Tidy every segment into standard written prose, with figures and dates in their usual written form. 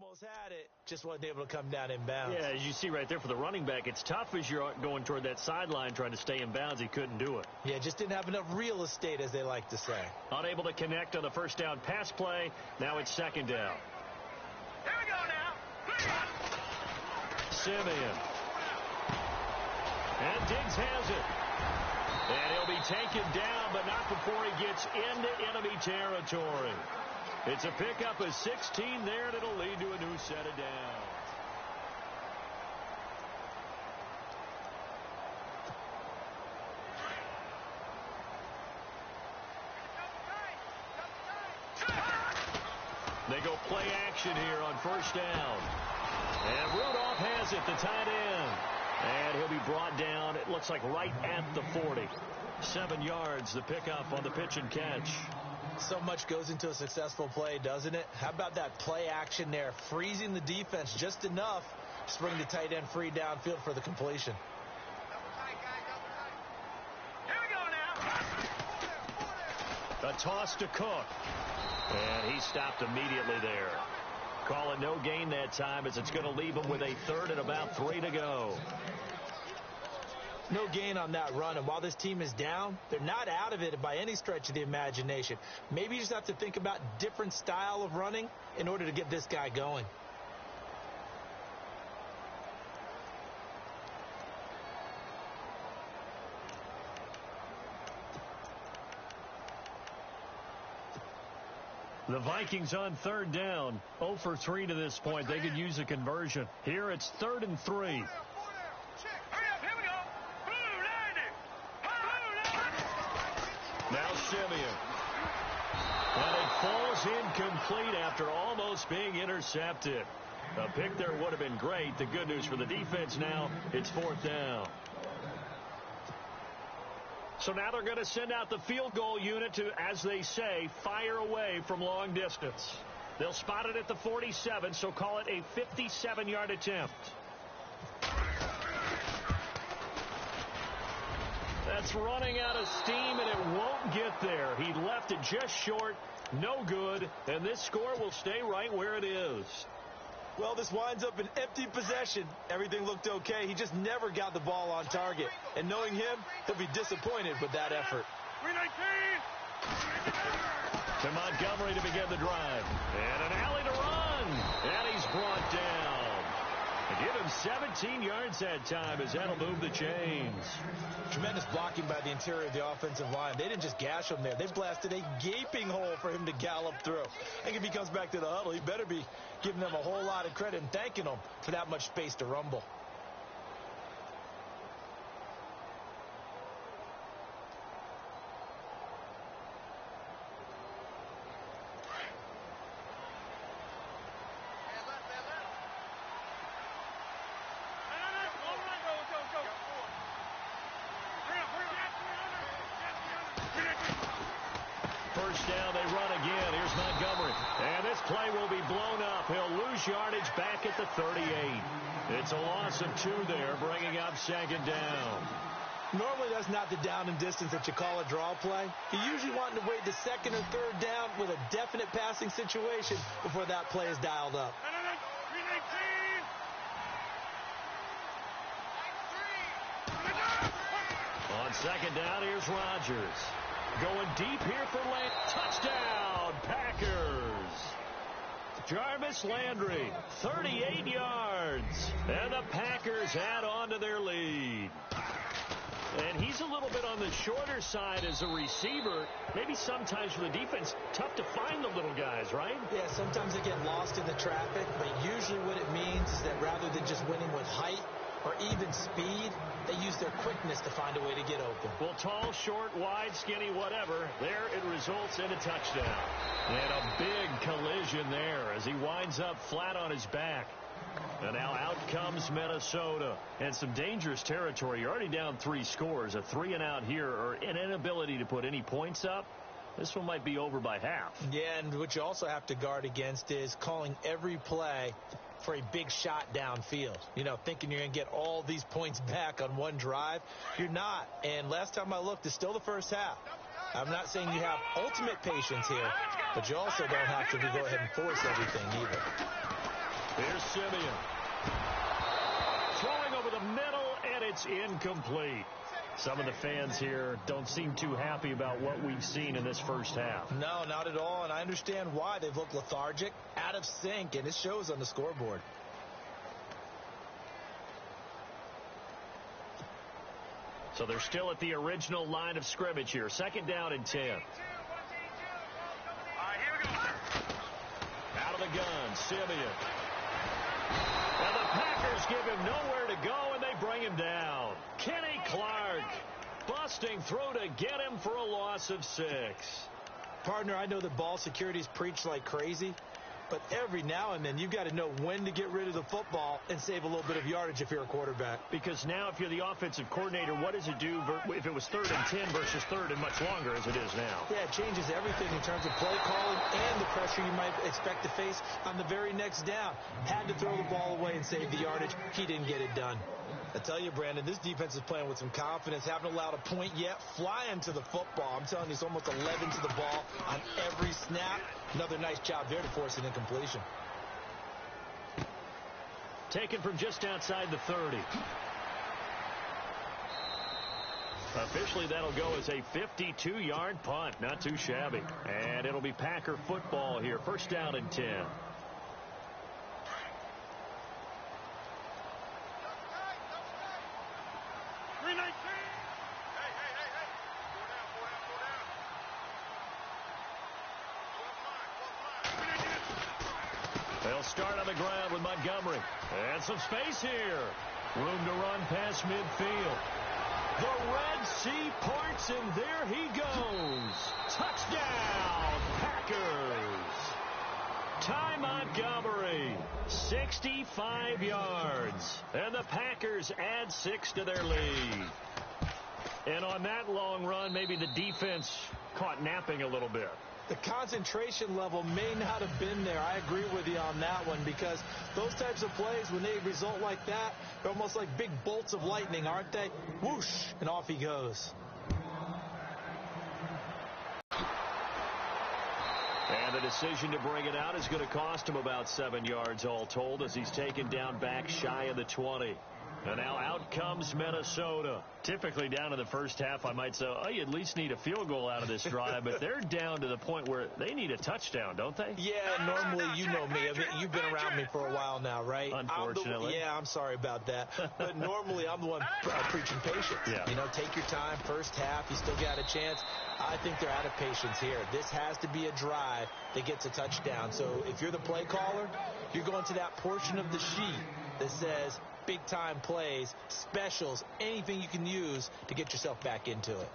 Almost had it, just wasn't able to come down in bounds. Yeah, as you see right there for the running back, it's tough as you're going toward that sideline trying to stay in bounds. He couldn't do it. Yeah, just didn't have enough real estate, as they like to say. Unable to connect on the first down pass play. Now it's second down. Here we go now. Simeon. And Diggs has it. And he'll be taken down, but not before he gets into enemy territory. It's a pickup of 16 there, and it'll lead to a new set of downs. They go play action here on first down. And Rudolph has it, the tight end. And he'll be brought down, it looks like right at the 40. 7 yards, the pickup on the pitch and catch. So much goes into a successful play, doesn't it? How about that play action there, freezing the defense just enough to bring the tight end free downfield for the completion. Here we go now. A toss to Cook. And he stopped immediately there. Call it no gain that time, as it's going to leave him with a third and about 3 to go. No gain on that run, and while this team is down, they're not out of it by any stretch of the imagination. Maybe you just have to think about different style of running in order to get this guy going. The Vikings on third down, 0 for 3 to this point. They could use a conversion. Here it's 3rd and 3. Now Simeon. And it falls incomplete after almost being intercepted. A pick there would have been great. The good news for the defense now, it's 4th down. So now they're going to send out the field goal unit to, as they say, fire away from long distance. They'll spot it at the 47, so call it a 57-yard attempt. That's running out of steam, and it won't get there. He left it just short, no good, and this score will stay right where it is. Well, this winds up an empty possession. Everything looked okay. He just never got the ball on target. And knowing him, he'll be disappointed with that effort. To Montgomery to begin the drive. And an alley to run. And he's brought down. Give him 17 yards that time, as that'll move the chains. Tremendous blocking by the interior of the offensive line. They didn't just gash him there. They blasted a gaping hole for him to gallop through. I think if he comes back to the huddle, he better be giving them a whole lot of credit and thanking them for that much space to rumble. First down, they run again. Here's Montgomery. And this play will be blown up. He'll lose yardage back at the 38. It's a loss of 2 there, bringing up second down. Normally, that's not the down and distance that you call a draw play. You're usually wanting to wait the 2nd or 3rd down with a definite passing situation before that play is dialed up. On second down, here's Rodgers. Going deep here for touchdown, Packers. Jarvis Landry, 38 yards. And the Packers add on to their lead. And he's a little bit on the shorter side as a receiver. Maybe sometimes for the defense, tough to find the little guys, right? Yeah, sometimes they get lost in the traffic, but usually what it means is that rather than just winning with height or even speed, they use their quickness to find a way to get open. Well, tall, short, wide, skinny, whatever, there it results in a touchdown. And a big collision there as he winds up flat on his back. And now out comes Minnesota. And some dangerous territory. You're already down 3 scores. A 3-and-out here, or an inability to put any points up. This one might be over by half. Yeah, and what you also have to guard against is calling every play for a big shot downfield. You know, thinking you're going to get all these points back on one drive. You're not. And last time I looked, it's still the first half. I'm not saying you have ultimate patience here, but you also don't have to go ahead and force everything either. Here's Simeon. Throwing over the middle, and it's incomplete. Some of the fans here don't seem too happy about what we've seen in this first half. No, not at all, and I understand why. They've looked lethargic, out of sync, and it shows on the scoreboard. So they're still at the original line of scrimmage here. Second down and 10. All right, here we go. Out of the gun, Simeon. And the Packers give him nowhere to go, and they bring him down. Kenny Clark busting through to get him for a loss of 6. Partner, I know that ball security's preached like crazy, but every now and then you've got to know when to get rid of the football and save a little bit of yardage if you're a quarterback. Because now if you're the offensive coordinator, what does it do if it was 3rd and 10 versus 3rd and much longer as it is now? Yeah, it changes everything in terms of play calling and the pressure you might expect to face on the very next down. Had to throw the ball away and save the yardage. He didn't get it done. I tell you, Brandon, this defense is playing with some confidence. Haven't allowed a point yet. Flying to the football. I'm telling you, it's almost 11 to the ball on every snap. Another nice job there to force an incompletion. Taken from just outside the 30. Officially, that'll go as a 52-yard punt. Not too shabby. And it'll be Packer football here. First down and 10. 319. Hey. Go down. They'll start on the ground with Montgomery. And some space here. Room to run past midfield. The Red Sea parts, and there he goes. Touchdown, Packers. Ty Montgomery, 65 yards. And the Packers add 6 to their lead. And on that long run, maybe the defense caught napping a little bit. The concentration level may not have been there. I agree with you on that one, because those types of plays, when they result like that, they're almost like big bolts of lightning, aren't they? Whoosh, and off he goes. And the decision to bring it out is going to cost him about 7 yards all told, as he's taken down back shy of the 20. And now out comes Minnesota. Typically down in the first half, I might say, oh, you at least need a field goal out of this drive. But they're down to the point where they need a touchdown, don't they? Yeah, normally, you know me. I mean, you've been around me for a while now, right? Unfortunately. I'm sorry about that. But normally, I'm the one preaching patience. Yeah. You know, take your time. First half, you still got a chance. I think they're out of patience here. This has to be a drive that gets a touchdown. So if you're the play caller, you're going to that portion of the sheet that says big-time plays, specials, anything you can use to get yourself back into it.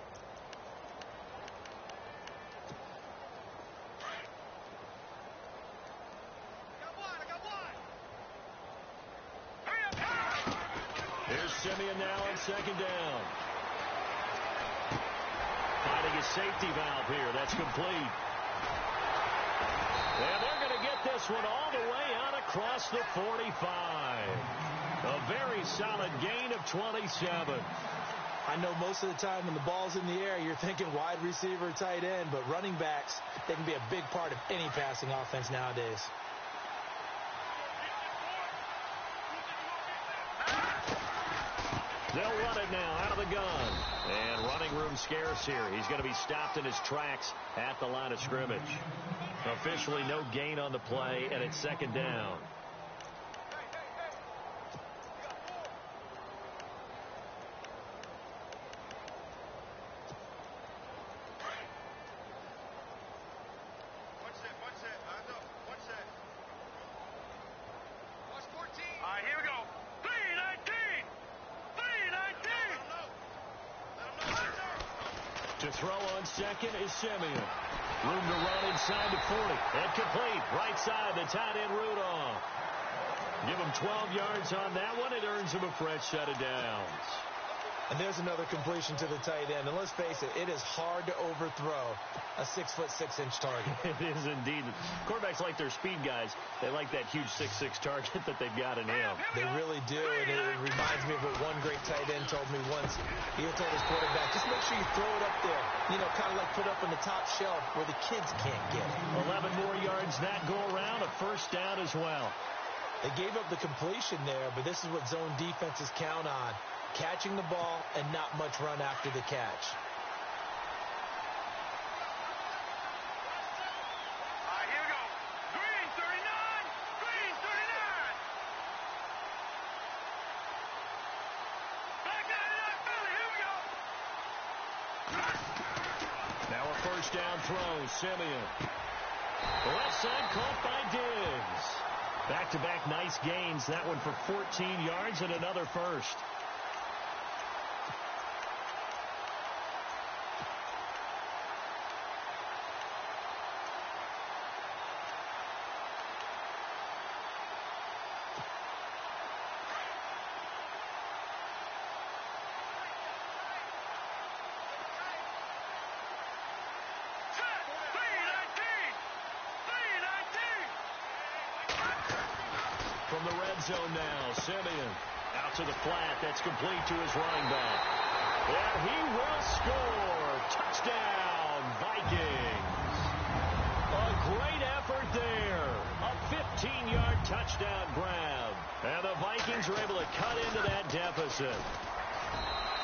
Here's Simeon now on second down. Finding a safety valve here. That's complete. And they're going to get this one all the way out across the 45. A very solid gain of 27. I know most of the time when the ball's in the air, you're thinking wide receiver, tight end, but running backs, they can be a big part of any passing offense nowadays. They'll run it now out of the gun. And running room scarce here. He's going to be stopped in his tracks at the line of scrimmage. Officially no gain on the play, and it's second down. To throw on second is Simeon. Room to run inside the 40. And complete. Right side, the tight end Rudolph. Give him 12 yards on that one. It earns him a fresh set of downs. And there's another completion to the tight end. And let's face it, it is hard to overthrow a 6'6" target. It is indeed. Quarterbacks like their speed guys. They like that huge 6'6" target that they've got in him. They really do. And it reminds me of what one great tight end told me once. He told his quarterback, just make sure you throw it up there. You know, kind of like put up on the top shelf where the kids can't get it. 11 more yards that go around. A first down as well. They gave up the completion there, but this is what zone defenses count on. Catching the ball and not much run after the catch. Here we go. Green 39. Green 39. Back out of that belly. Here we go. Now a first down throw, Simeon. Left side caught by Diggs. Back-to-back nice gains. That one for 14 yards and another first. From the red zone now, Simeon out to the flat. That's complete to his running back. And he will score. Touchdown, Vikings. A great effort there. A 15-yard touchdown grab. And the Vikings are able to cut into that deficit.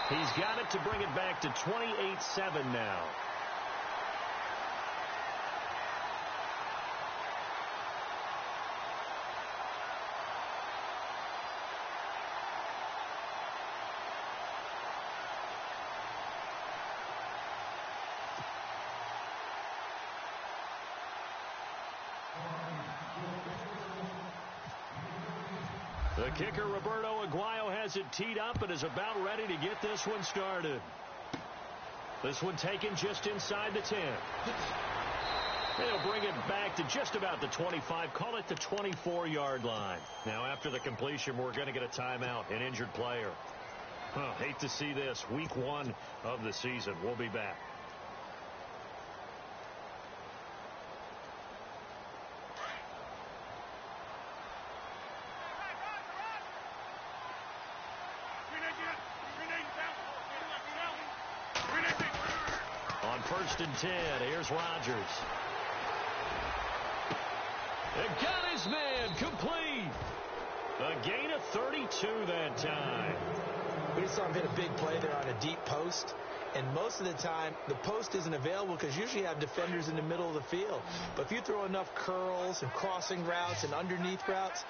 He's got it to bring it back to 28-7 now. The kicker, Roberto Aguayo, has it teed up and is about ready to get this one started. This one taken just inside the 10. They'll bring it back to just about the 25. Call it the 24-yard line. Now, after the completion, we're going to get a timeout, an injured player. Hate to see this. Week 1 of the season. We'll be back. On 1st and 10, here's Rodgers. And got his man complete. A gain of 32 that time. We just saw him hit a big play there on a deep post. And most of the time, the post isn't available because usually you have defenders in the middle of the field. But if you throw enough curls and crossing routes and underneath routes,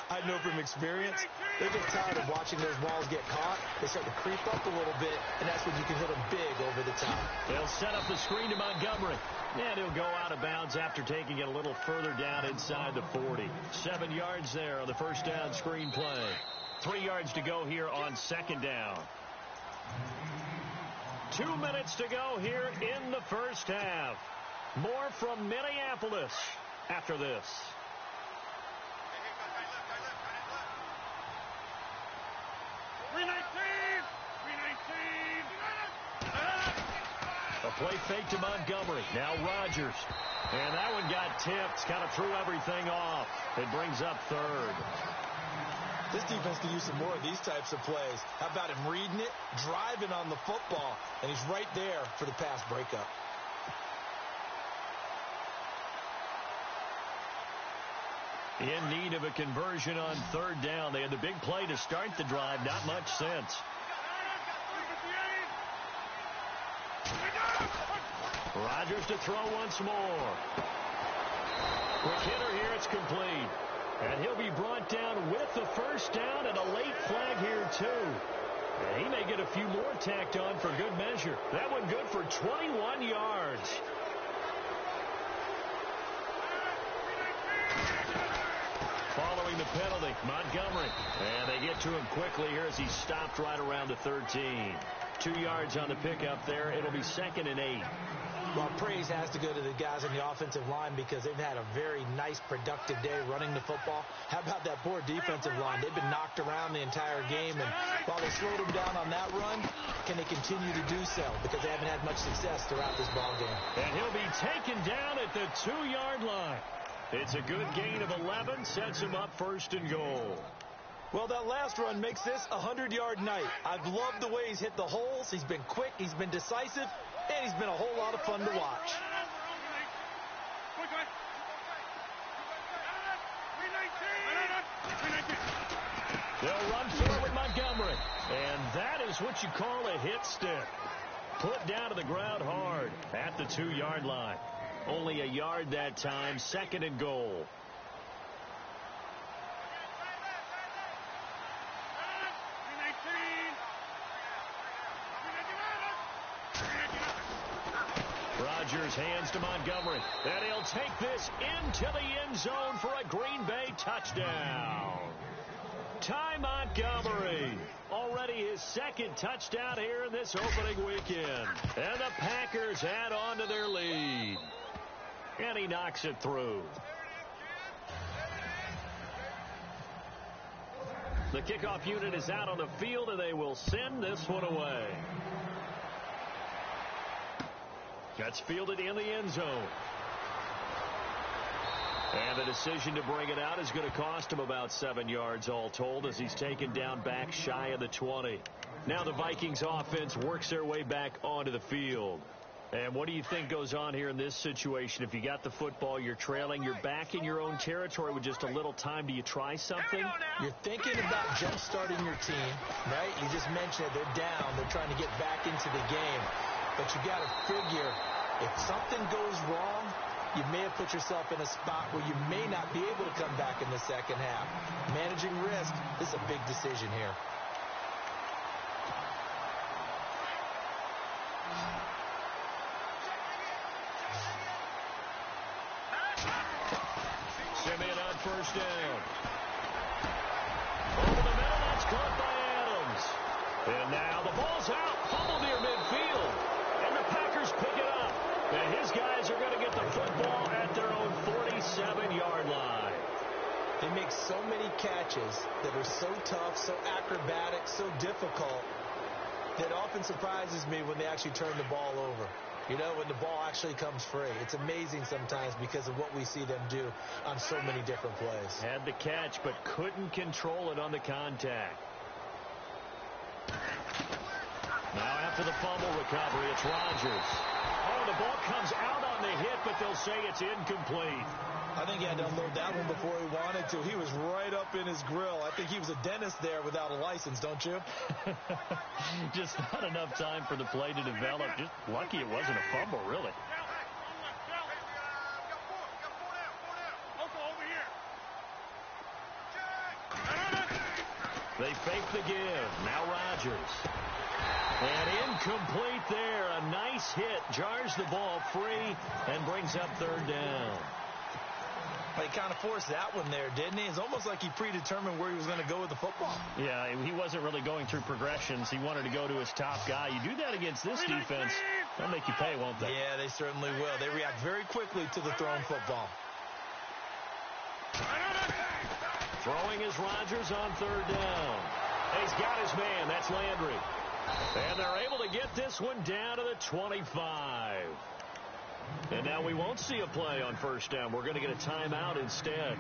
I know from experience, they get tired of watching those balls get caught. They start to creep up a little bit, and that's when you can hit them big over the top. They'll set up the screen to Montgomery. And he'll go out of bounds after taking it a little further down inside the 40. 7 yards there on the first down screen play. 3 yards to go here on 2nd down. 2 minutes to go here in the first half. More from Minneapolis after this. A play fake to Montgomery. Now Rodgers. And that one got tipped. Kind of threw everything off. It brings up 3rd. This defense can use some more of these types of plays. How about him reading it, driving on the football, and he's right there for the pass breakup. In need of a conversion on 3rd down. They had the big play to start the drive. Not much sense. Rodgers to throw once more. Quick hitter here. It's complete. And he'll be brought down with the first down and a late flag here, too. And he may get a few more tacked on for good measure. That one good for 21 yards. Following the penalty, Montgomery. And they get to him quickly here as he stopped right around the 13. 2 yards on the pickup there. It'll be 2nd and 8. Well, praise has to go to the guys on the offensive line because they've had a very nice, productive day running the football. How about that poor defensive line? They've been knocked around the entire game, and while they slowed them down on that run, can they continue to do so? Because they haven't had much success throughout this ball game. And he'll be taken down at the 2-yard line. It's a good gain of 11, sets him up 1st and goal. Well, that last run makes this a 100-yard night. I've loved the way he's hit the holes. He's been quick. He's been decisive. And he's been a whole lot of fun to watch. what you call a hit stick. Put down to the ground hard at the 2-yard line. Only a yard that time, 2nd and goal. Rodgers hands to Montgomery. And he'll take this into the end zone for a Green Bay touchdown. Ty Montgomery. Already his 2nd touchdown here in this opening weekend. And the Packers add on to their lead. And he knocks it through. The kickoff unit is out on the field, and they will send this one away. That's fielded in the end zone. And the decision to bring it out is going to cost him about 7 yards all told, as he's taken down back shy of the 20. Now the Vikings offense works their way back onto the field. And what do you think goes on here in this situation? If you got the football, you're trailing, you're back in your own territory with just a little time. Do you try something? You're thinking about jump-starting your team, right? You just mentioned it. They're down. They're trying to get back into the game. But you got to figure, if something goes wrong, you may have put yourself in a spot where you may not be able to come back in the second half. Managing risk, this is a big decision here. Simeon on first down. Over the middle, that's caught by Adams. And now the ball's out, fumble near midfield. And the Packers pick it up. And his guys are going to get the football at their own 47-yard line. They make so many catches that are so tough, so acrobatic, so difficult, that often surprises me when they actually turn the ball over. You know, when the ball actually comes free. It's amazing sometimes because of what we see them do on so many different plays. Had the catch, but couldn't control it on the contact. Now after the fumble recovery, it's Rodgers. Oh, the ball comes out on the hit, but they'll say it's incomplete. I think he had to unload that one before he wanted to. He was right up in his grill. I think he was a dentist there without a license, don't you? Just not enough time for the play to develop. Just lucky it wasn't a fumble, really. They fake the give. Now Rodgers. And incomplete there. A nice hit. Jars the ball free and brings up 3rd down. He kind of forced that one there, didn't he? It's almost like he predetermined where he was going to go with the football. Yeah, he wasn't really going through progressions. He wanted to go to his top guy. You do that against this defense, they'll make you pay, won't they? Yeah, they certainly will. They react very quickly to the thrown football. Throwing is Rodgers on 3rd down. He's got his man. That's Landry. And they're able to get this one down to the 25. And now we won't see a play on 1st down. We're going to get a timeout instead,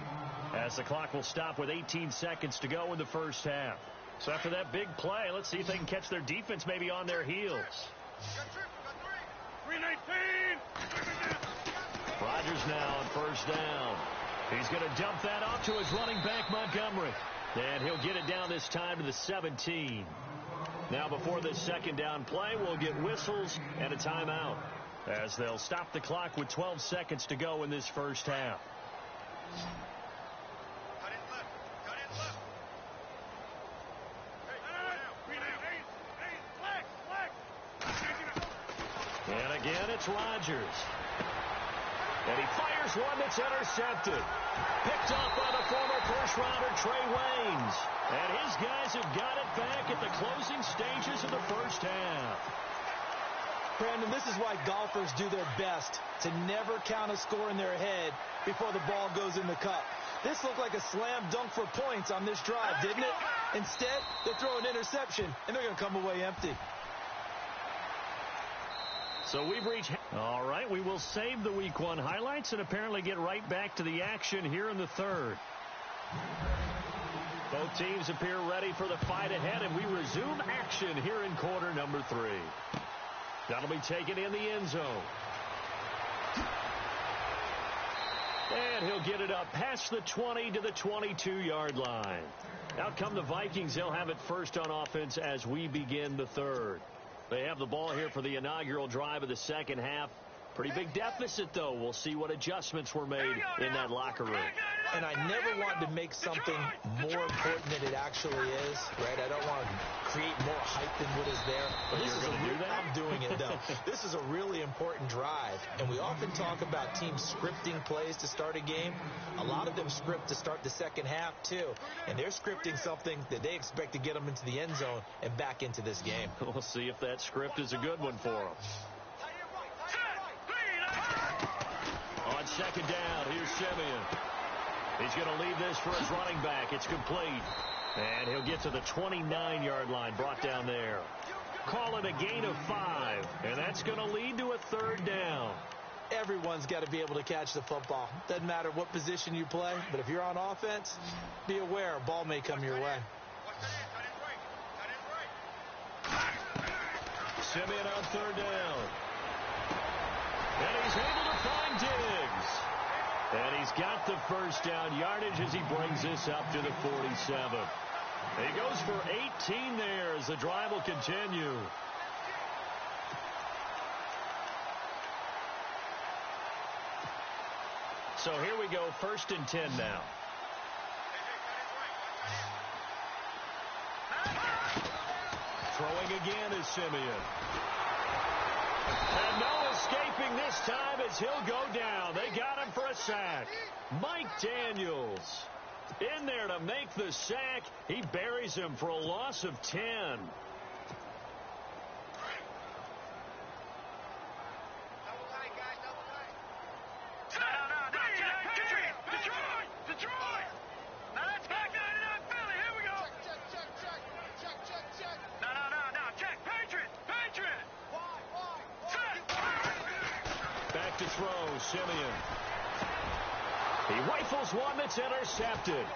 as the clock will stop with 18 seconds to go in the 1st half. So after that big play, let's see if they can catch their defense maybe on their heels. Rodgers now on 1st down. He's going to dump that off to his running back, Montgomery. And he'll get it down this time to the 17. Now before this 2nd down play, we'll get whistles and a timeout, as they'll stop the clock with 12 seconds to go in this 1st half. And again, it's Rodgers. And he fires one that's intercepted. Picked off by the former first-rounder Trey Waynes. And his guys have got it back at the closing stages of the 1st half. Brandon, this is why golfers do their best to never count a score in their head before the ball goes in the cup. This looked like a slam dunk for points on this drive, didn't it? Instead, they throw an interception, and they're going to come away empty. So we've reached... All right, we will save the Week 1 highlights and apparently get right back to the action here in the 3rd. Both teams appear ready for the fight ahead, and we resume action here in quarter number 3. That'll be taken in the end zone. And And he'll get it up past the 20 to the 22-yard line. Out come the Vikings. They'll have it first on offense as we begin the third. They have the ball here for the inaugural drive of the second half. Pretty big deficit, though. We'll see what adjustments were made in that locker room. And I never want to make something more important than it actually is, right? I don't want to create more hype than what is there. But you're going to do that? I'm doing it, though. This is a really important drive, and we often talk about teams scripting plays to start a game. A lot of them script to start the second half, too, and they're scripting something that they expect to get them into the end zone and back into this game. We'll see if that script is a good one for them. On second down, here's Simeon. He's going to leave this for his running back. It's complete. And he'll get to the 29-yard line, brought down there. Call it a gain of 5, and that's going to lead to a third down. Everyone's got to be able to catch the football. Doesn't matter what position you play, but if you're on offense, be aware a ball may come your way. Simeon on third down. And he's able to find Diggs. And he's got the first down yardage as he brings this up to the 47. He goes for 18 there as the drive will continue. So here we go, 1st and 10 now. Throwing again is Simeon. And no escaping this time as he'll go down. They got him for a sack. Mike Daniels in there to make the sack. He buries him for a loss of 10. To throw, Simeon. He rifles one that's intercepted.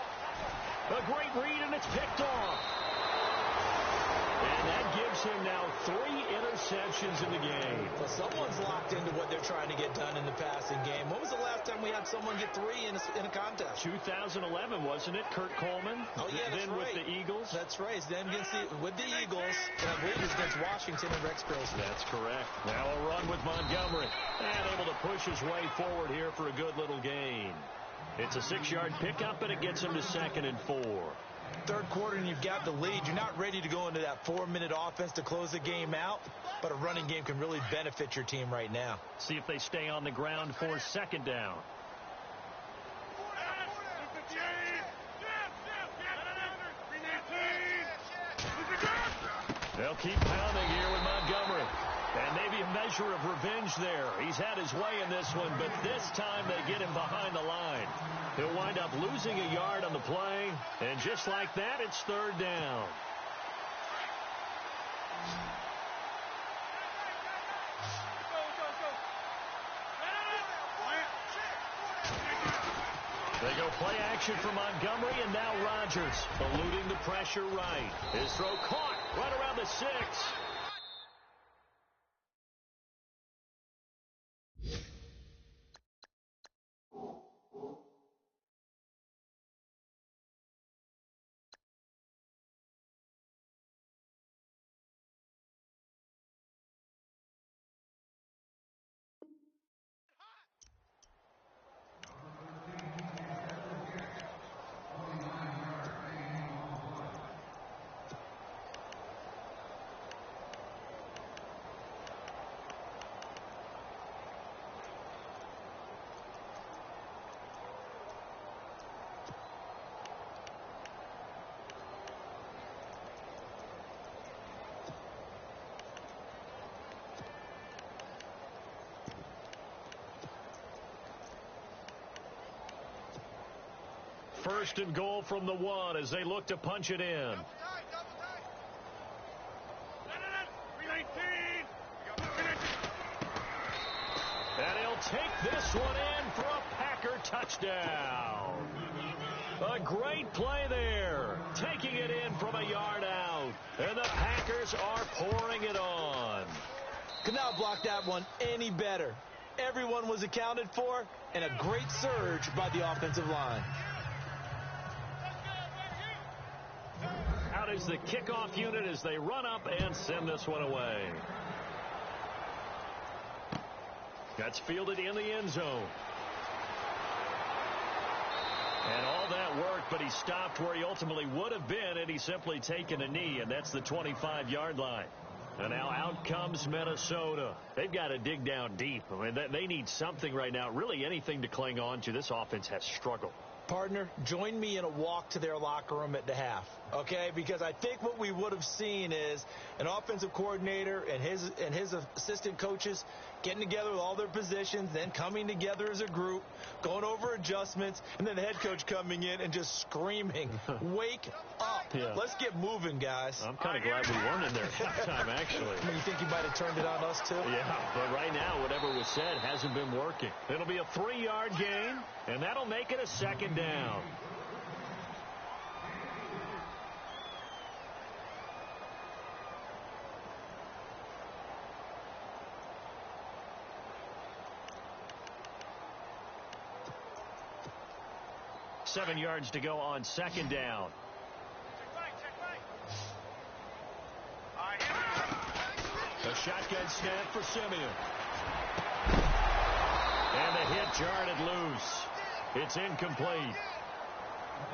A great read, and it's picked off. And that gives him now 3 interceptions in the game. Well, someone's locked into what they're trying to get done in the passing game. When was the last time we had someone get 3 in a contest? 2011, wasn't it? Kurt Coleman? Oh, yeah, that's then right. With the Eagles? That's right. Then with the Eagles, and I believe it was against Washington and Rex Grossman. That's correct. Now a run with Montgomery. And able to push his way forward here for a good little gain. It's a 6-yard pickup, and it gets him to 2nd and 4. Third quarter, and you've got the lead. You're not ready to go into that 4-minute offense to close the game out, but a running game can really benefit your team right now. See if they stay on the ground for 2nd down. They'll keep pounding here with Montgomery. And maybe a measure of revenge there. He's had his way in this one, but this time they get him behind the line. He'll wind up losing a yard on the play, and just like that, it's 3rd down. They go play action for Montgomery, and now Rodgers eluding the pressure right. His throw caught right around the 6. First and goal from the 1 as they look to punch it in. And he'll take this one in for a Packer touchdown. A great play there. Taking it in from a yard out. And the Packers are pouring it on. Could not block that one any better. Everyone was accounted for, and a great surge by the offensive line. Out is the kickoff unit as they run up and send this one away. That's fielded in the end zone. And all that work, but he stopped where he ultimately would have been had he simply taken a knee, and that's the 25-yard line. And now out comes Minnesota. They've got to dig down deep. I mean, they need something right now, really anything to cling on to. This offense has struggled. Partner, join me in a walk to their locker room at the half, okay? Because I think what we would have seen is an offensive coordinator and his assistant coaches getting together with all their positions, then coming together as a group, going over adjustments, and then the head coach coming in and just screaming, wake up. Yeah. Let's get moving, guys. I'm kind of glad we weren't in there at halftime, actually. You think he might have turned it on us, too? Yeah, but right now, whatever was said hasn't been working. It'll be a 3-yard gain, and that'll make it a second down. Seven yards to go on second down. A shotgun snap for Simeon. And the hit jarred it loose. It's incomplete.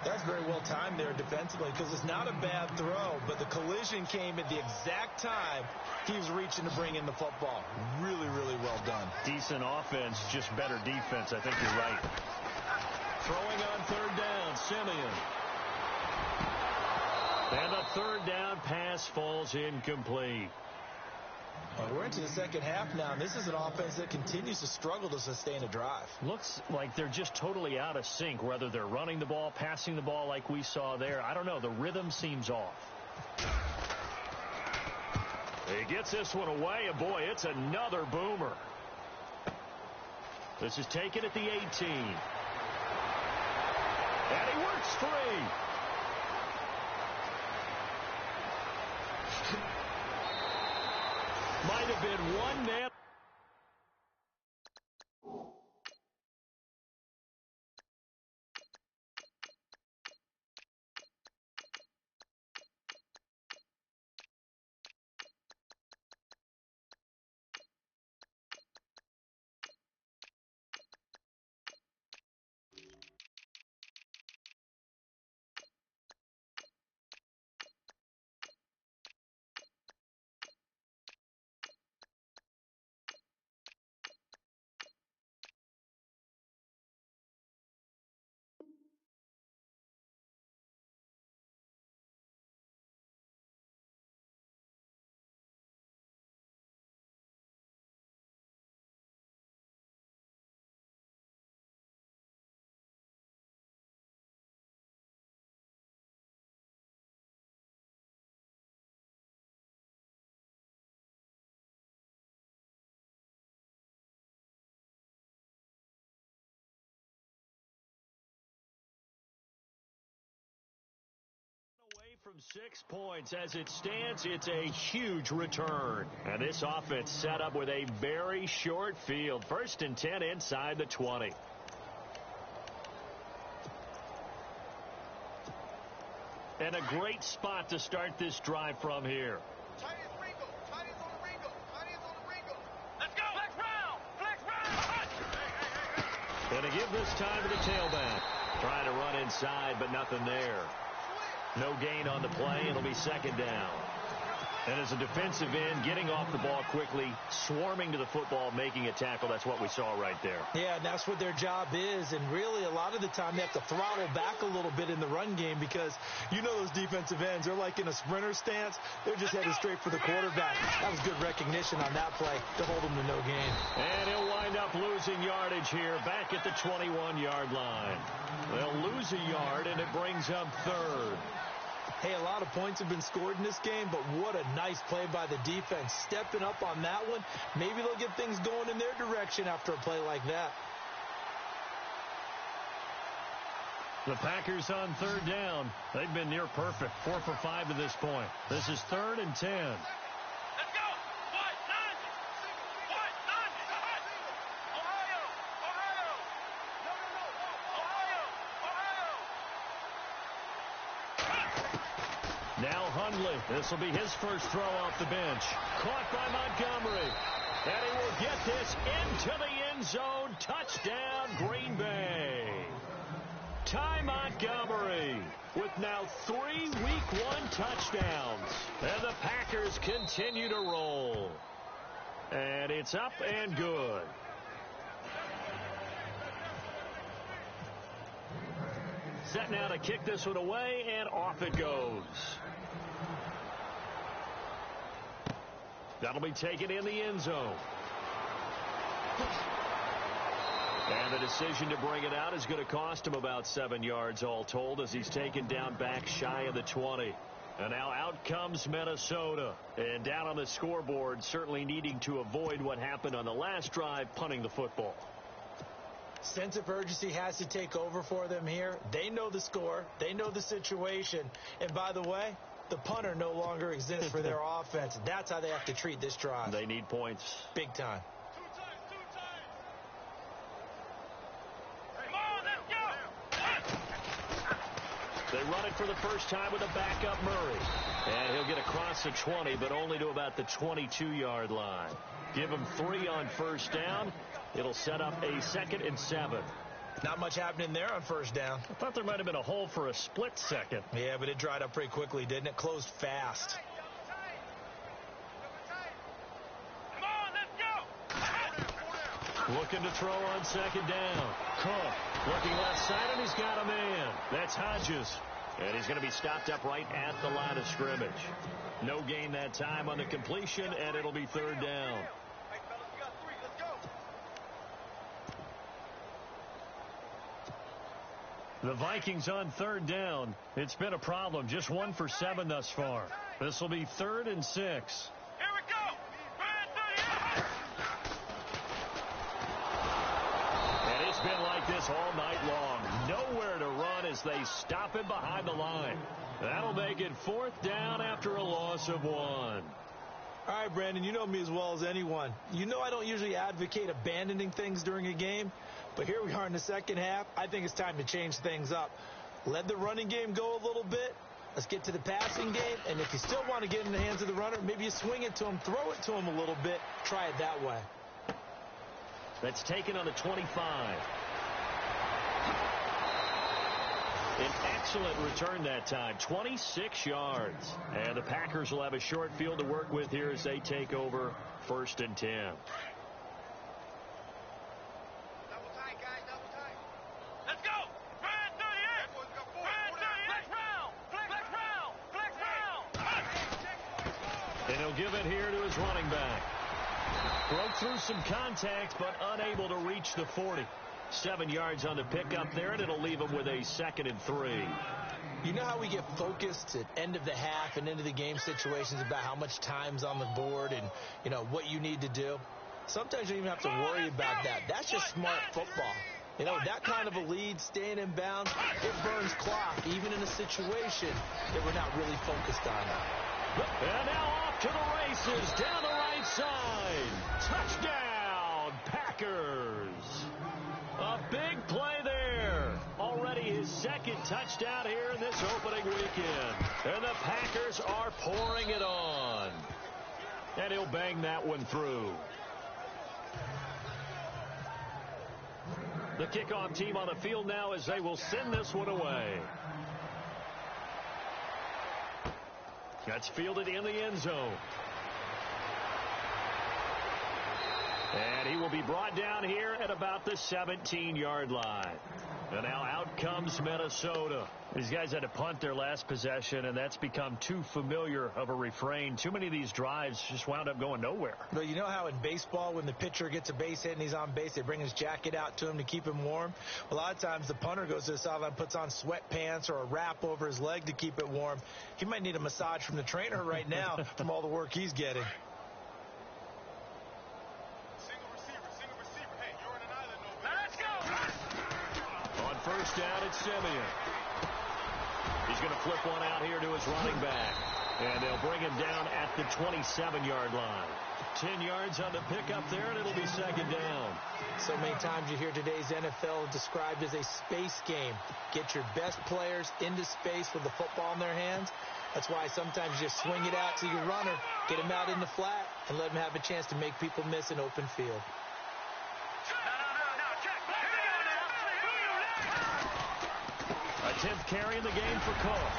That's very well timed there defensively because it's not a bad throw, but the collision came at the exact time he was reaching to bring in the football. Really, really well done. Decent offense, just better defense. I think you're right. Throwing on third down, Simeon. And the third down pass falls incomplete. We're into the second half now, and this is an offense that continues to struggle to sustain a drive. Looks like they're just totally out of sync, whether they're running the ball, passing the ball like we saw there. I don't know. The rhythm seems off. He gets this one away, and boy, it's another boomer. This is taken at the 18. And he works free. Might have been one man. From 6 points. As it stands, it's a huge return. And this offense set up with a very short field. 1st and 10 inside the 20. And a great spot to start this drive from here. Let's go. Flex round. Flex round. Going to give this time to the tailback. Trying to run inside, but nothing there. No gain on the play. It'll be second down. And as a defensive end, getting off the ball quickly, swarming to the football, making a tackle, that's what we saw right there. Yeah, and that's what their job is. And really, a lot of the time, they have to throttle back a little bit in the run game because you know those defensive ends, they're like in a sprinter stance. They're just headed straight for the quarterback. That was good recognition on that play to hold them to no gain. And he'll wind up losing yardage here back at the 21-yard line. They'll lose a yard, and it brings up third. Hey, a lot of points have been scored in this game, but what a nice play by the defense. Stepping up on that one, maybe they'll get things going in their direction after a play like that. The Packers on third down. They've been near perfect. 4 for 5 to this point. This is 3rd and 10. Let's go. What? 9. What? 9. This will be his first throw off the bench. Caught by Montgomery. And he will get this into the end zone. Touchdown, Green Bay. Ty Montgomery with now 3 Week 1 touchdowns. And the Packers continue to roll. And it's up and good. Set now to kick this one away, and off it goes. That'll be taken in the end zone. And the decision to bring it out is going to cost him about 7 yards all told as he's taken down back shy of the 20. And now out comes Minnesota. And down on the scoreboard, certainly needing to avoid what happened on the last drive, punting the football. Sense of urgency has to take over for them here. They know the score. They know the situation. And by the way, the punter no longer exists for their offense. That's how they have to treat this drive. They need points. Big time. Come on, let's go! They run it for the first time with a backup Murray. And he'll get across the 20, but only to about the 22-yard line. Give him 3 on first down. It'll set up a 2nd and 7. Not much happening there on first down. I thought there might have been a hole for a split second. Yeah, but it dried up pretty quickly, didn't it? Closed fast. Come on, let's go! Looking to throw on 2nd down. Cook looking left side, and he's got a man. That's Hodges. And he's going to be stopped up right at the line of scrimmage. No gain that time on the completion, and it'll be 3rd down. Hey, fellas, we got 3. Let's go! The Vikings on 3rd down. It's been a problem. Just 1 for 7 thus far. This will be 3rd and 6. Here we go! Red 38! And it's been like this all night long. Nowhere to run as they stop him behind the line. That'll make it 4th down after a loss of 1. All right, Brandon, you know me as well as anyone. You know I don't usually advocate abandoning things during a game, but here we are in the second half. I think it's time to change things up. Let the running game go a little bit. Let's get to the passing game, and if you still want to get in the hands of the runner, maybe you swing it to him, throw it to him a little bit, try it that way. That's taken on the 25. An excellent return that time, 26 yards. And the Packers will have a short field to work with here as they take over 1st and 10. Double tight, guys, double tight. Let's go! Red 38! Red 38! Flex round! Flex round! And he'll give it here to his running back. Broke through some contact, but unable to reach the 40. 7 yards on the pickup there, and it'll leave him with a 2nd and 3. You know how we get focused at end of the half and into the game situations about how much time's on the board and, you know, what you need to do? Sometimes you don't even have to worry about that. That's just smart football. You know, that kind of a lead, staying in bounds, it burns clock, even in a situation that we're not really focused on. And now off to the races, down the right side. Touchdown, Packers. A big play there. Already his 2nd touchdown here in this opening weekend. And the Packers are pouring it on. And he'll bang that one through. The kickoff team on the field now as they will send this one away. That's fielded in the end zone. And he will be brought down here at about the 17-yard line. And now out comes Minnesota. These guys had to punt their last possession, and that's become too familiar of a refrain. Too many of these drives just wound up going nowhere. But you know how in baseball, when the pitcher gets a base hit and he's on base, they bring his jacket out to him to keep him warm? A lot of times the punter goes to the sideline, puts on sweatpants or a wrap over his leg to keep it warm. He might need a massage from the trainer right now from all the work he's getting. Single receiver. Hey, you're on an island over there. Let's go! On first down, it's Simeon. He's going to flip one out here to his running back. And they'll bring him down at the 27-yard line. 10 yards on the pickup there, and it'll be second down. So many times you hear today's NFL described as a space game. Get your best players into space with the football in their hands. That's why sometimes you just swing it out to your runner, get him out in the flat, and let him have a chance to make people miss an open field. A 10th carry in the game for Cook.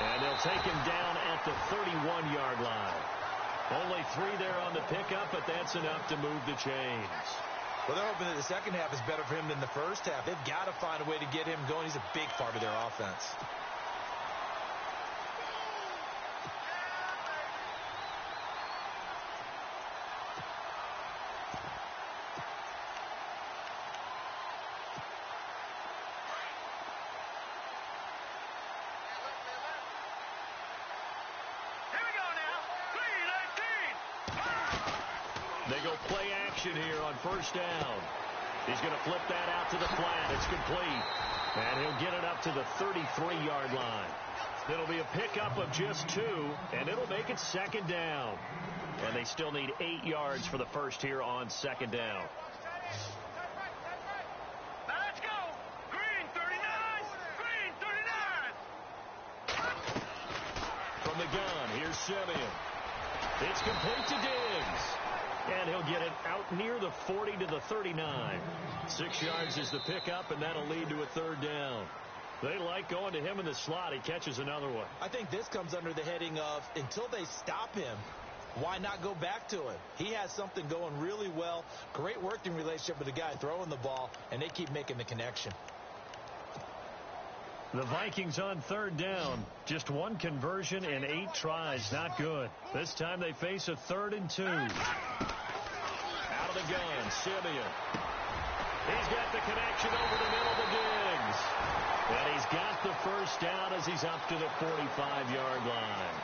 And they'll take him down at the 31-yard line. Only 3 there on the pickup, but that's enough to move the chains. Well, they're hoping that the second half is better for him than the first half. They've got to find a way to get him going. He's a big part of their offense. They go play action here on first down. He's going to flip that out to the flat. It's complete. And he'll get it up to the 33-yard line. It'll be a pickup of just 2, and it'll make it second down. And they still need 8 yards for the first here on second down. Now let's go. Green 39. Green 39. From the gun, here's Simeon. It's complete to Diggs. And he'll get it out near the 40 to the 39. 6 yards is the pickup, and that'll lead to a third down. They like going to him in the slot. He catches another one. I think this comes under the heading of until they stop him, why not go back to it? He has something going really well. Great working relationship with the guy throwing the ball, and they keep making the connection. The Vikings on third down. Just 1 conversion in 8 tries. Not good. This time they face a 3rd and 2. Out of the gun, Simeon. He's got the connection over the middle to Diggs. And he's got the first down as he's up to the 45-yard line.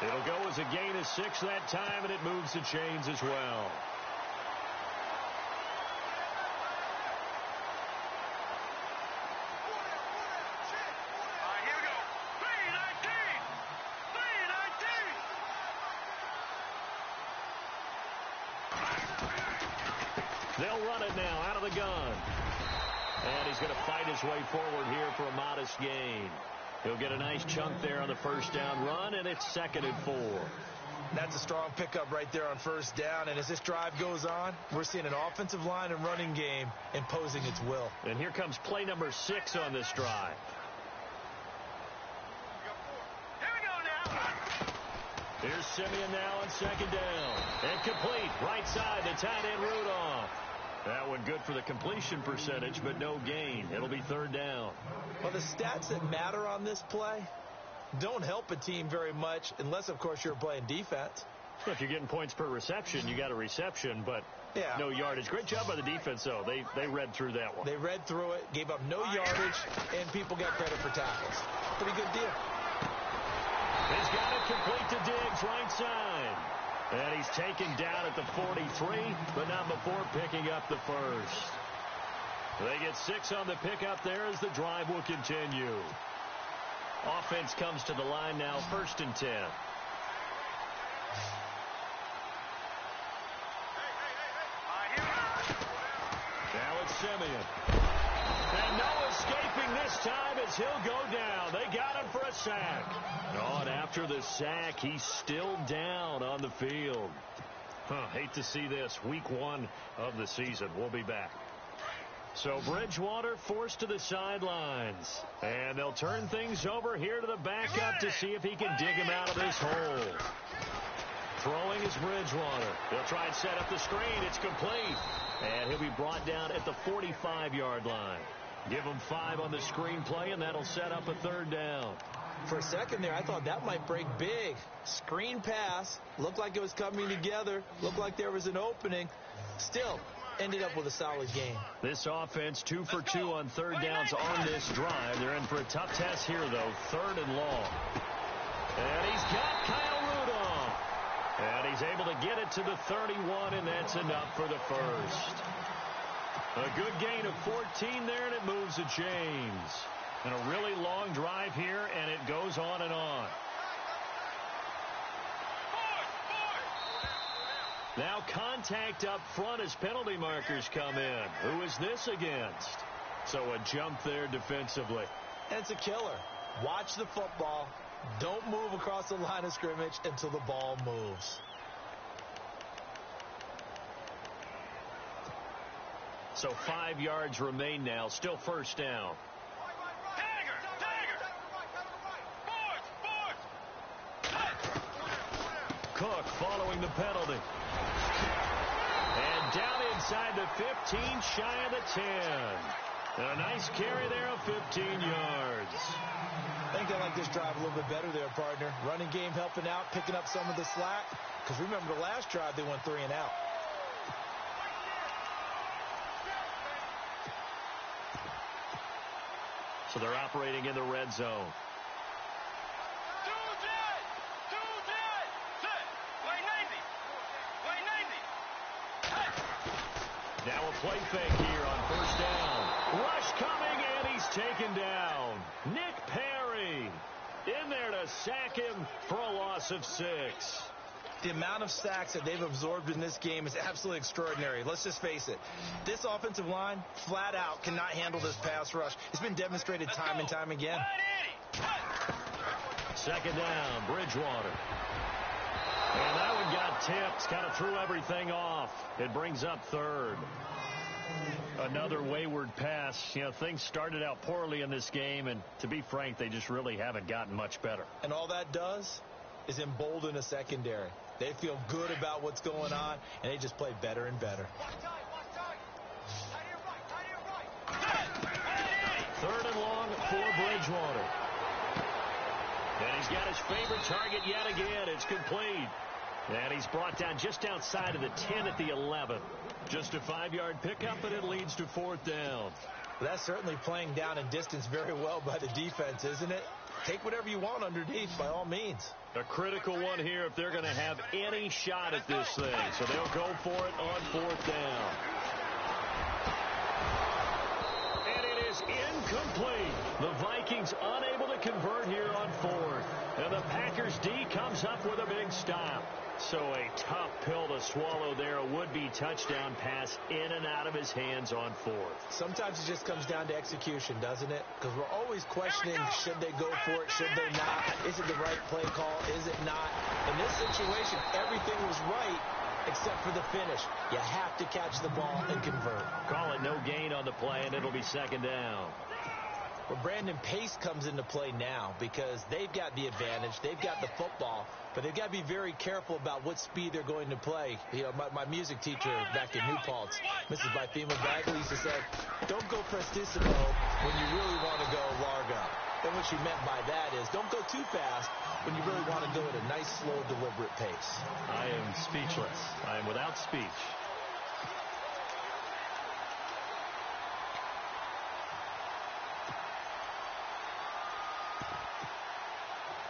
It'll go as a gain of 6 that time, and it moves the chains as well. They'll run it now out of the gun. And he's going to fight his way forward here for a modest gain. He'll get a nice chunk there on the first down run, and it's 2nd and 4. That's a strong pickup right there on first down. And as this drive goes on, we're seeing an offensive line and running game imposing its will. And here comes play number 6 on this drive. Here we go now. Here's Simeon now on 2nd down. And complete. Right side to tight end Rudolph. That one good for the completion percentage, but no gain. It'll be 3rd down. Well, the stats that matter on this play don't help a team very much unless, of course, you're playing defense. Well, if you're getting points per reception, you got a reception, but no yardage. Great job by the defense, though. They read through that one. They read through it, gave up no yardage, and people got credit for tackles. Pretty good deal. He's got it complete to Diggs, right side. And he's taken down at the 43, but not before picking up the first. They get 6 on the pickup there as the drive will continue. Offense comes to the line now, 1st and 10. Now it's Simeon. And no escaping this time as he'll go down. They got him for a sack. Oh, and after the sack, he's still down on the field. Hate to see this. Week 1 of the season. We'll be back. So Bridgewater forced to the sidelines. And they'll turn things over here to the backup to see if he can dig him out of this hole. Throwing is Bridgewater. They'll try and set up the screen. It's complete. And he'll be brought down at the 45-yard line. Give him 5 on the screen play, and that'll set up a 3rd down. For a second there, I thought that might break big. Screen pass. Looked like it was coming together. Looked like there was an opening. Still, ended up with a solid game. This offense 2 for 2 on 3rd downs on this drive. They're in for a tough test here, though. 3rd and long. And he's got Kyle Rudolph. And he's able to get it to the 31, and that's enough for the first. A good gain of 14 there, and it moves the chains. And a really long drive here, and it goes on and on. Now contact up front as penalty markers come in. Who is this against? So a jump there defensively. And it's a killer. Watch the football. Don't move across the line of scrimmage until the ball moves. So 5 yards remain now. Still first down. Cook following the penalty. And down inside the 15, shy of the 10. And a nice carry there of 15 yards. I think they like this drive a little bit better there, partner. Running game helping out, picking up some of the slack. Because remember the last drive, they went 3 and out. So they're operating in the red zone. Now a play fake here on first down. Rush coming, and he's taken down. Nick Perry in there to sack him for a loss of 6. The amount of sacks that they've absorbed in this game is absolutely extraordinary. Let's just face it. This offensive line, flat out, cannot handle this pass rush. It's been demonstrated time and time again. Second down, Bridgewater. And that one got tipped, kind of threw everything off. It brings up third. Another wayward pass. You know, things started out poorly in this game, and to be frank, they just really haven't gotten much better. And all that does is embolden a secondary. They feel good about what's going on, and they just play better and better. Third and long for Bridgewater. And he's got his favorite target yet again. It's complete. And he's brought down just outside of the 10 at the 11. Just a 5-yard pickup, and it leads to fourth down. Well, that's certainly playing down in distance very well by the defense, isn't it? Take whatever you want underneath, by all means. A critical one here if they're going to have any shot at this thing. So they'll go for it on fourth down. And it is incomplete. The Vikings unable to convert here on fourth. And the Packers D comes up with a big stop. So a tough pill to swallow there. A would-be touchdown pass in and out of his hands on fourth. Sometimes it just comes down to execution, doesn't it? Because we're always questioning, should they go for it, should they not? Is it the right play call? Is it not? In this situation, everything was right except for the finish. You have to catch the ball and convert. Call it no gain on the play, and it'll be second down. Well, Brandon, pace comes into play now because they've got the advantage. They've got the football, but they've got to be very careful about what speed they're going to play. You know, my music teacher back in New Paltz, Mrs. Bythema Bagley, used to say, don't go prestissimo when you really want to go largo. And what she meant by that is don't go too fast when you really want to go at a nice, slow, deliberate pace. I am speechless. I am without speech.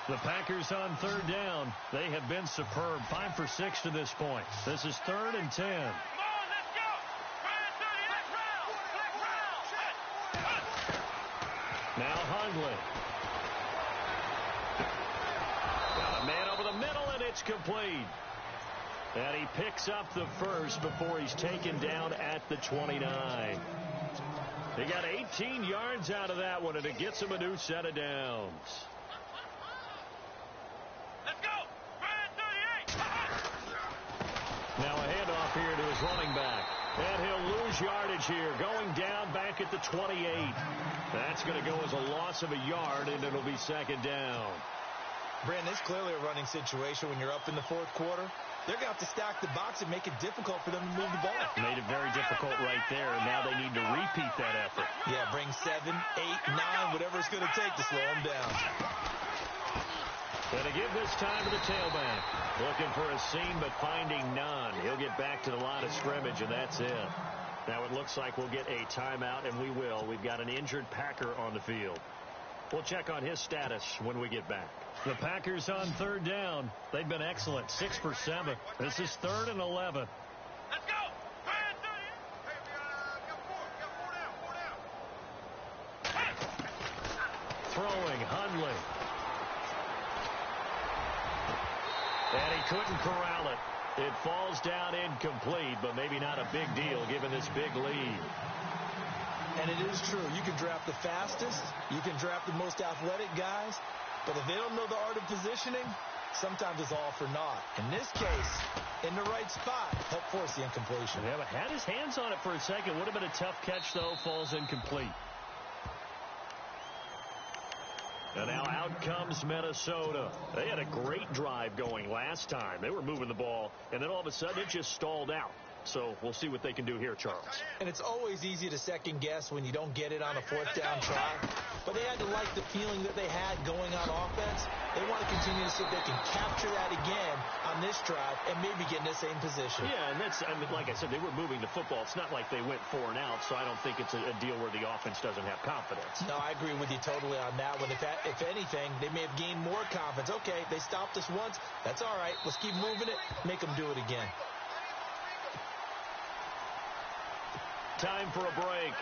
The Packers on third down. They have been superb. 5 for 6 to this point. This is 3rd and 10. Now Hundley. Got a man over the middle, and it's complete. And he picks up the first before he's taken down at the 29. He got 18 yards out of that one, and it gets him a new set of downs. Now a handoff here to his running back. And he'll lose yardage here. Going down back at the 28. That's going to go as a loss of a yard, and it'll be second down. Brandon, it's clearly a running situation when you're up in the fourth quarter. They're going to have to stack the box and make it difficult for them to move the ball. Made it very difficult right there. Now they need to repeat that effort. Yeah, bring 7, 8, 9, whatever it's going to take to slow them down. Going to give this time to the tailback. Looking for a seam, but finding none. He'll get back to the line of scrimmage, and that's it. Now it looks like we'll get a timeout, and we will. We've got an injured Packer on the field. We'll check on his status when we get back. The Packers on third down. They've been excellent. 6 for 7. This is 3rd and 11. Let's go. Throwing, Hundley. And he couldn't corral it. It falls down incomplete, but maybe not a big deal given this big lead. And it is true. You can draft the fastest. You can draft the most athletic guys. But if they don't know the art of positioning, sometimes it's all for naught. In this case, in the right spot, helped force the incompletion. Yeah, but had his hands on it for a second. Would have been a tough catch, though. Falls incomplete. And now out comes Minnesota. They had a great drive going last time. They were moving the ball, and then all of a sudden it just stalled out. So we'll see what they can do here, Charles. And it's always easy to second guess when you don't get it on a fourth down try. But they had to like the feeling that they had going on offense. They want to continue to see if they can capture that again on this drive and maybe get in the same position. Yeah, and that's, I mean, like I said, they were moving the football. It's not like they went 4 and out, so I don't think it's a deal where the offense doesn't have confidence. No, I agree with you totally on that one. If anything, they may have gained more confidence. Okay, they stopped us once. That's all right. Let's keep moving it. Make them do it again. Time for a break.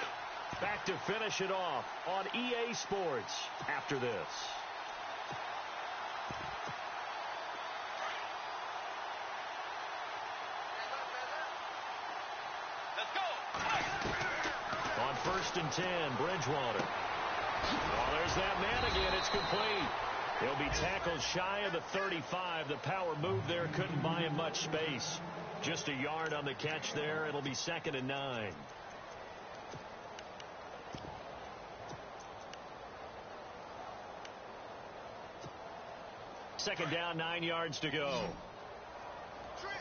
Back to finish it off on EA Sports after this. Let's go. On 1st and 10, Bridgewater. Oh, there's that man again. It's complete. He'll be tackled shy of the 35. The power move there couldn't buy him much space. Just a yard on the catch there. It'll be 2nd and 9. Second down, 9 yards to go. Trip.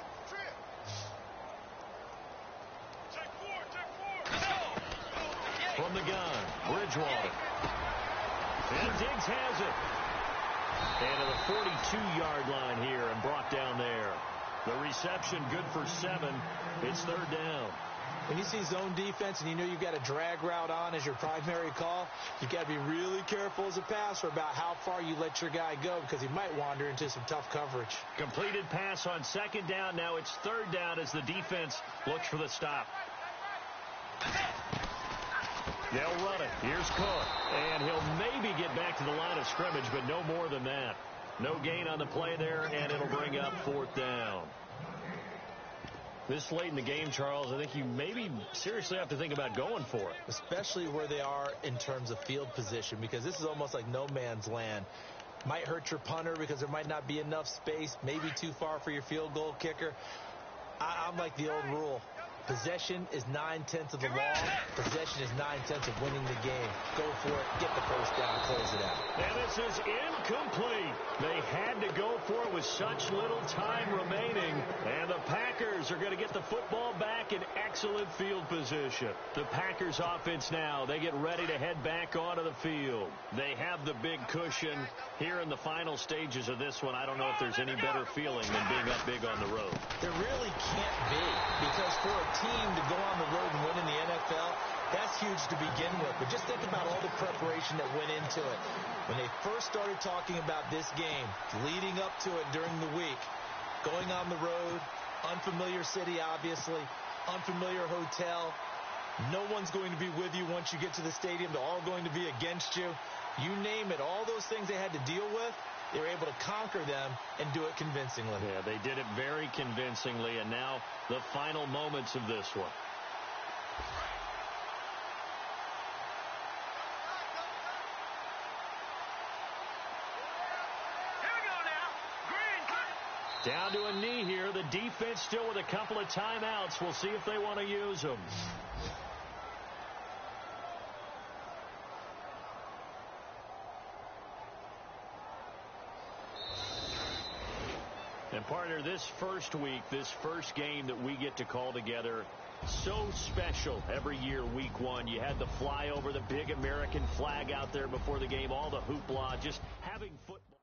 Check four. Let's go. From the gun, Bridgewater. And Diggs has it. And to the 42-yard line here and brought down there. The reception good for 7. It's 3rd down. When you see zone defense and you know you've got a drag route on as your primary call, you've got to be really careful as a passer about how far you let your guy go because he might wander into some tough coverage. Completed pass on 2nd down. Now it's 3rd down as the defense looks for the stop. They'll run it. Here's Cook. And he'll maybe get back to the line of scrimmage, but no more than that. No gain on the play there, and it'll bring up 4th down. This late in the game, Charles, I think you maybe seriously have to think about going for it. Especially where they are in terms of field position, because this is almost like no man's land. Might hurt your punter because there might not be enough space, maybe too far for your field goal kicker. I'm like the old rule. Possession is 9/10 of the law. Possession is 9/10 of winning the game. Go for it. Get the first down. Close it out. And this is incomplete. They had to go for it with such little time remaining. And the Packers are going to get the football back in excellent field position. The Packers offense now, they get ready to head back onto the field. They have the big cushion here in the final stages of this one. I don't know if there's any better feeling than being up big on the road. There really can't be, because for a team to go on the road and win in the NFL, that's huge to begin with. But just think about all the preparation that went into it. When they first started talking about this game, leading up to it during the week, going on the road, unfamiliar city, obviously, unfamiliar hotel. No one's going to be with you once you get to the stadium. They're all going to be against you. You name it, all those things they had to deal with, they were able to conquer them and do it convincingly. Yeah, they did it very convincingly, and now the final moments of this one. Here we go now. Green. Down to a knee here. The defense still with a couple of timeouts. We'll see if they want to use them. And partner, this first week, this first game that we get to call together, so special every year, week 1. You had the flyover, the big American flag out there before the game, all the hoopla, just having football.